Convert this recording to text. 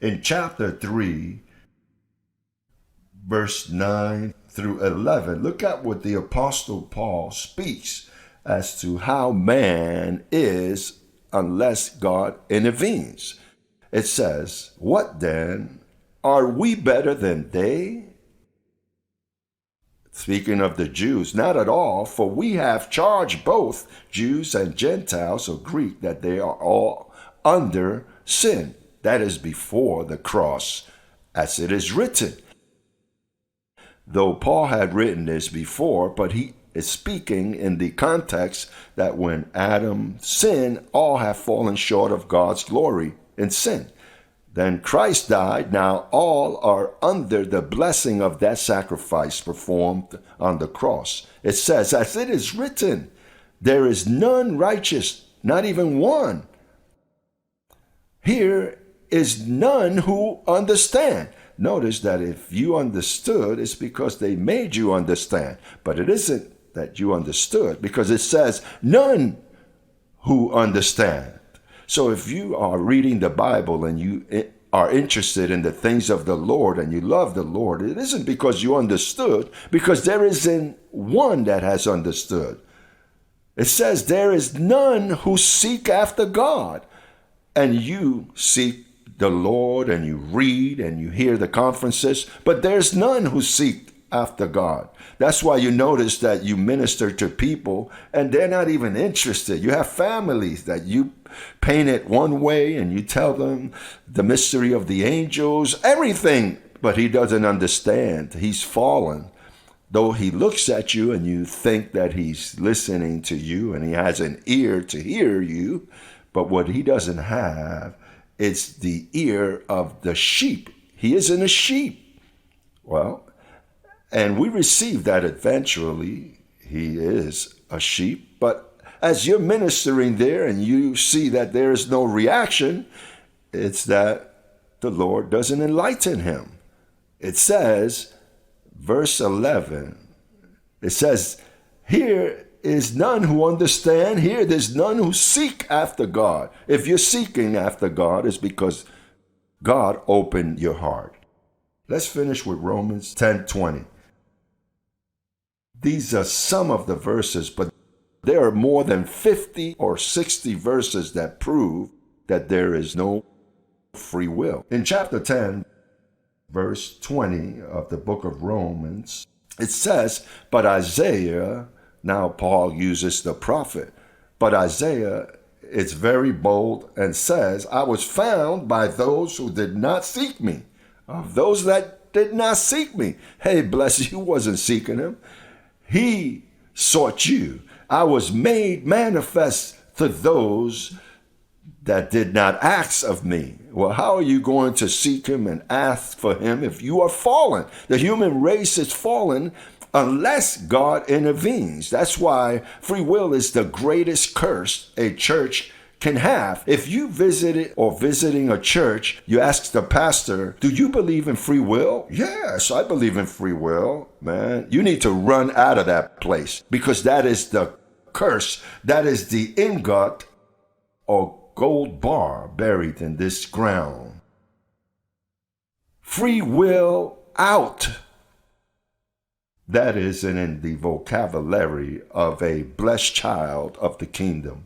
In chapter 3, verse 9 through 11, look at what the Apostle Paul speaks as to how man is unless God intervenes. It says, "What then? Are we better than they?" Speaking of the Jews, not at all, for we have charged both Jews and Gentiles or Greek that they are all under sin. That is before the cross, as it is written. Though Paul had written this before, but he is speaking in the context that when Adam sinned, all have fallen short of God's glory in sin. Then Christ died. Now all are under the blessing of that sacrifice performed on the cross. It says, as it is written, there is none righteous, not even one. Here is none who understand. Notice that if you understood, it's because they made you understand. But it isn't that you understood, because it says none who understand. So if you are reading the Bible and you are interested in the things of the Lord and you love the Lord, it isn't because you understood, because there isn't one that has understood. It says there is none who seek after God. And you seek the Lord and you read and you hear the conferences, but there's none who seek after God. That's why you notice that you minister to people and they're not even interested. You have families that you paint it one way and you tell them the mystery of the angels, everything, but he doesn't understand. He's fallen. Though he looks at you and you think that he's listening to you and he has an ear to hear you, but what he doesn't have is the ear of the sheep. He isn't a sheep. Well, and we receive that eventually. He is a sheep. But as you're ministering there and you see that there is no reaction, it's that the Lord doesn't enlighten him. It says, verse 11, it says, here is none who understand. Here there's none who seek after God. If you're seeking after God, it's because God opened your heart. Let's finish with Romans 10:20. These are some of the verses, but there are more than 50 or 60 verses that prove that there is no free will. In chapter 10, verse 20 of the book of Romans, it says, but Isaiah, now Paul uses the prophet, but Isaiah is very bold and says, I was found by those who did not seek me. Of those that did not seek me. Hey, bless you, wasn't seeking him. He sought you. I was made manifest to those that did not ask of me. Well, how are you going to seek him and ask for him if you are fallen? The human race is fallen unless God intervenes. That's why free will is the greatest curse a church can have. If you visiting a church, you ask the pastor, do you believe in free will? Yes, I believe in free will. Man, you need to run out of that place, because that is the curse. That is the ingot or gold bar buried in this ground. Free will out. That is in the vocabulary of a blessed child of the kingdom.